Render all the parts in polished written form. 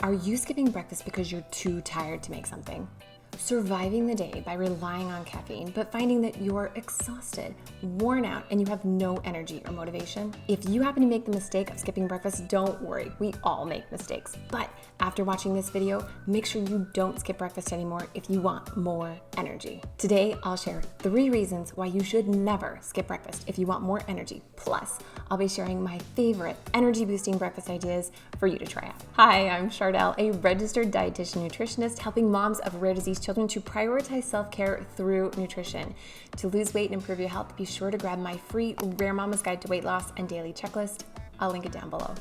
Are you skipping breakfast because you're too tired to make something? Surviving the day by relying on caffeine, but finding that you're exhausted, worn out, and you have no energy or motivation? If you happen to make the mistake of skipping breakfast, don't worry, we all make mistakes. But after watching this video, make sure you don't skip breakfast anymore if you want more energy. Today, I'll share 3 reasons why you should never skip breakfast if you want more energy. Plus, I'll be sharing my favorite energy-boosting breakfast ideas for you to try out. Hi, I'm Chardell, a registered dietitian nutritionist helping moms of rare disease children to prioritize self-care through nutrition. To lose weight and improve your health, be sure to grab my free Rare Mama's Guide to Weight Loss and Daily Checklist. I'll link it down below.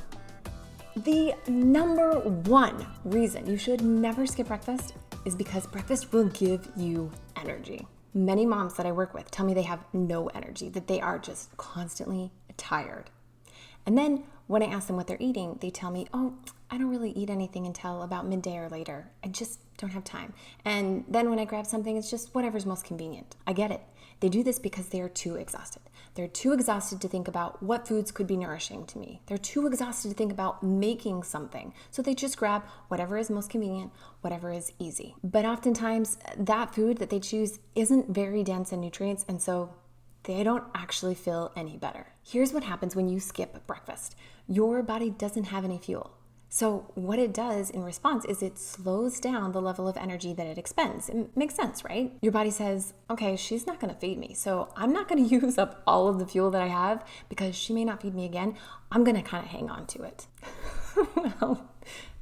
The number 1 reason you should never skip breakfast is because breakfast will give you energy. Many moms that I work with tell me they have no energy, that they are just constantly tired. And then when I ask them what they're eating, they tell me, oh, I don't really eat anything until about midday or later. I just don't have time. And then when I grab something, it's just whatever's most convenient. I get it. They do this because they are too exhausted. They're too exhausted to think about what foods could be nourishing to me. They're too exhausted to think about making something. So they just grab whatever is most convenient, whatever is easy. But oftentimes that food that they choose isn't very dense in nutrients, and so they don't actually feel any better. Here's what happens when you skip breakfast. Your body doesn't have any fuel. So what it does in response is it slows down the level of energy that it expends. It makes sense, right? Your body says, okay, she's not going to feed me, so I'm not going to use up all of the fuel that I have because she may not feed me again. I'm going to kind of hang on to it. Well,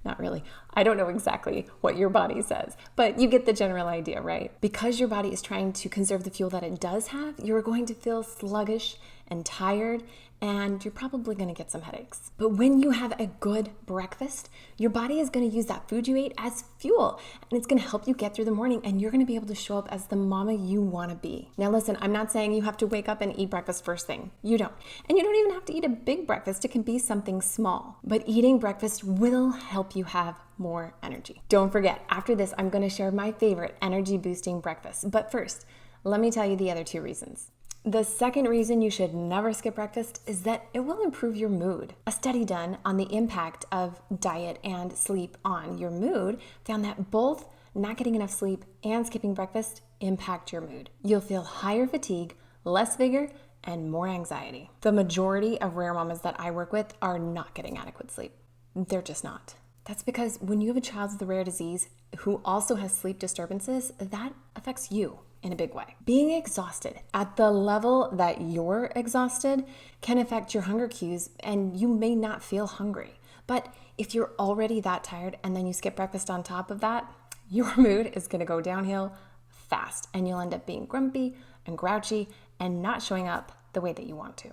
not really. I don't know exactly what your body says, but you get the general idea, right? Because your body is trying to conserve the fuel that it does have, you're going to feel sluggish and tired, and you're probably going to get some headaches. But when you have a good breakfast, your body is going to use that food you ate as fuel, and it's going to help you get through the morning, and you're going to be able to show up as the mama you want to be. Now listen, I'm not saying you have to wake up and eat breakfast first thing. You don't. And you don't even have to eat a big breakfast. It can be something small. But eating breakfast will help you have more energy. Don't forget, after this, I'm going to share my favorite energy boosting breakfast. But first, let me tell you the other 2 reasons. The second reason you should never skip breakfast is that it will improve your mood. A study done on the impact of diet and sleep on your mood found that both not getting enough sleep and skipping breakfast impact your mood. You'll feel higher fatigue, less vigor, and more anxiety. The majority of rare mamas that I work with are not getting adequate sleep. They're just not. That's because when you have a child with a rare disease who also has sleep disturbances, that affects you in a big way. Being exhausted at the level that you're exhausted can affect your hunger cues, and you may not feel hungry. But if you're already that tired and then you skip breakfast on top of that, your mood is going to go downhill fast, and you'll end up being grumpy and grouchy and not showing up the way that you want to.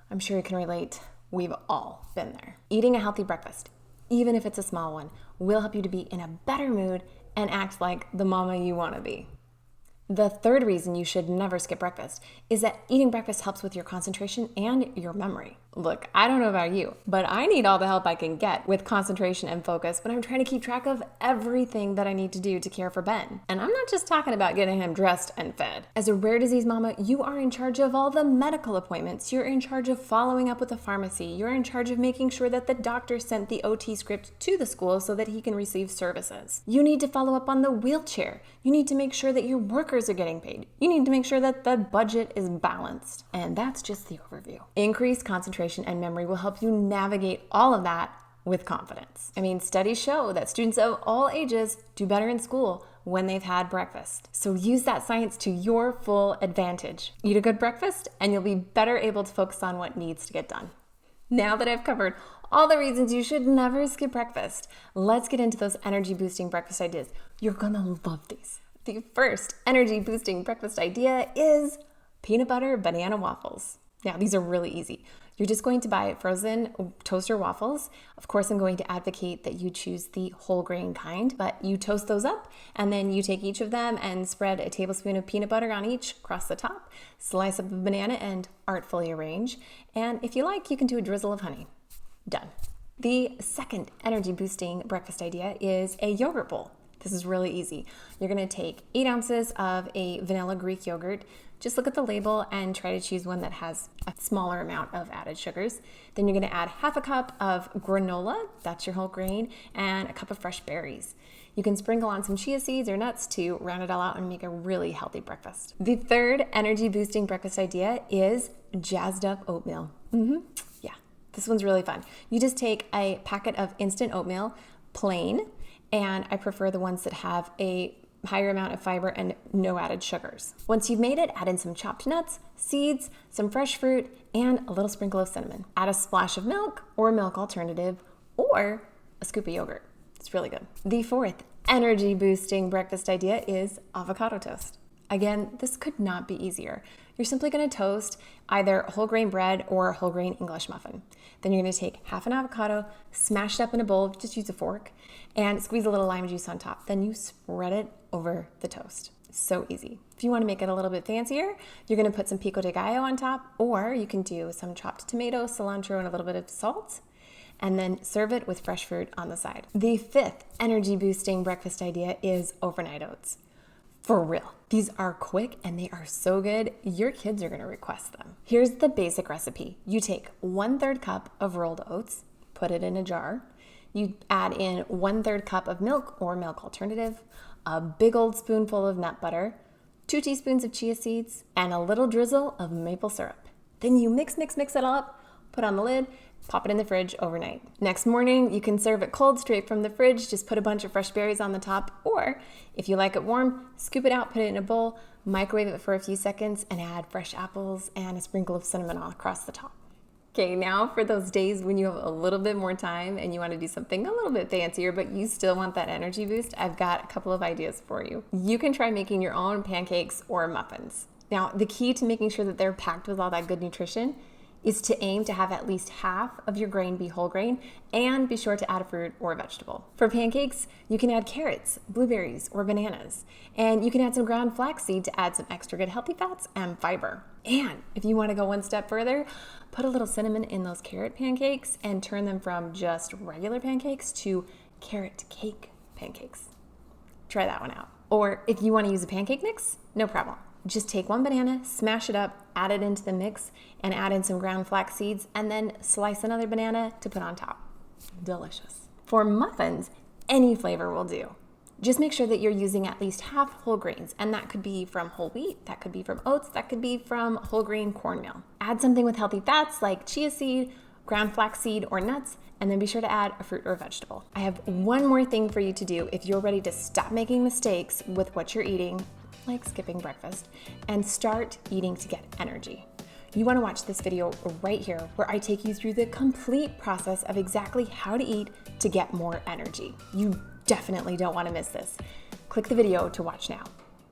I'm sure you can relate. We've all been there. Eating a healthy breakfast, even if it's a small one, will help you to be in a better mood and act like the mama you want to be. The third reason you should never skip breakfast is that eating breakfast helps with your concentration and your memory. Look, I don't know about you, but I need all the help I can get with concentration and focus when I'm trying to keep track of everything that I need to do to care for Ben. And I'm not just talking about getting him dressed and fed. As a rare disease mama, you are in charge of all the medical appointments. You're in charge of following up with the pharmacy. You're in charge of making sure that the doctor sent the OT script to the school so that he can receive services. You need to follow up on the wheelchair. You need to make sure that your workers are getting paid. You need to make sure that the budget is balanced. And that's just the overview. Increased concentration and memory will help you navigate all of that with confidence. I mean, studies show that students of all ages do better in school when they've had breakfast. So use that science to your full advantage. Eat a good breakfast and you'll be better able to focus on what needs to get done. Now that I've covered all the reasons you should never skip breakfast, let's get into those energy boosting breakfast ideas. You're gonna love these. The first energy boosting breakfast idea is peanut butter banana waffles. Now, these are really easy. You're just going to buy frozen toaster waffles. Of course, I'm going to advocate that you choose the whole grain kind, but you toast those up and then you take each of them and spread a tablespoon of peanut butter on each across the top, slice up a banana and artfully arrange. And if you like, you can do a drizzle of honey. Done. The second energy boosting breakfast idea is a yogurt bowl. This is really easy. You're gonna take 8 ounces of a vanilla Greek yogurt. Just look at the label and try to choose one that has a smaller amount of added sugars. Then you're gonna add half a cup of granola, that's your whole grain, and a cup of fresh berries. You can sprinkle on some chia seeds or nuts to round it all out and make a really healthy breakfast. The third energy boosting breakfast idea is jazzed up oatmeal. Yeah, this one's really fun. You just take a packet of instant oatmeal, plain, and I prefer the ones that have a higher amount of fiber and no added sugars. Once you've made it, add in some chopped nuts, seeds, some fresh fruit, and a little sprinkle of cinnamon. Add a splash of milk or a milk alternative or a scoop of yogurt. It's really good. The fourth energy boosting breakfast idea is avocado toast. Again, this could not be easier. You're simply gonna toast either whole grain bread or whole grain English muffin. Then you're gonna take half an avocado, smash it up in a bowl, just use a fork, and squeeze a little lime juice on top. Then you spread it over the toast. So easy. If you wanna make it a little bit fancier, you're gonna put some pico de gallo on top, or you can do some chopped tomato, cilantro, and a little bit of salt, and then serve it with fresh fruit on the side. The fifth energy boosting breakfast idea is overnight oats. For real. These are quick and they are so good, your kids are gonna request them. Here's the basic recipe. You take 1/3 cup of rolled oats, put it in a jar. You add in 1/3 cup of milk or milk alternative, a big old spoonful of nut butter, 2 teaspoons of chia seeds, and a little drizzle of maple syrup. Then you mix it all up, put on the lid, pop it in the fridge overnight. Next morning, you can serve it cold straight from the fridge. Just put a bunch of fresh berries on the top, or if you like it warm, scoop it out, put it in a bowl, microwave it for a few seconds, and add fresh apples and a sprinkle of cinnamon all across the top. Okay, now for those days when you have a little bit more time and you want to do something a little bit fancier, but you still want that energy boost, I've got a couple of ideas for you. You can try making your own pancakes or muffins. Now, the key to making sure that they're packed with all that good nutrition is to aim to have at least half of your grain be whole grain, and be sure to add a fruit or a vegetable. For pancakes, you can add carrots, blueberries, or bananas, and you can add some ground flaxseed to add some extra good healthy fats and fiber. And if you want to go one step further, put a little cinnamon in those carrot pancakes and turn them from just regular pancakes to carrot cake pancakes. Try that one out. Or if you want to use a pancake mix, no problem. Just take 1 banana, smash it up, add it into the mix, and add in some ground flax seeds, and then slice another banana to put on top. Delicious. For muffins, any flavor will do. Just make sure that you're using at least half whole grains, and that could be from whole wheat, that could be from oats, that could be from whole grain cornmeal. Add something with healthy fats like chia seed, ground flaxseed, or nuts, and then be sure to add a fruit or a vegetable. I have one more thing for you to do if you're ready to stop making mistakes with what you're eating, like skipping breakfast, and start eating to get energy. You want to watch this video right here where I take you through the complete process of exactly how to eat to get more energy. You definitely don't want to miss this. Click the video to watch now.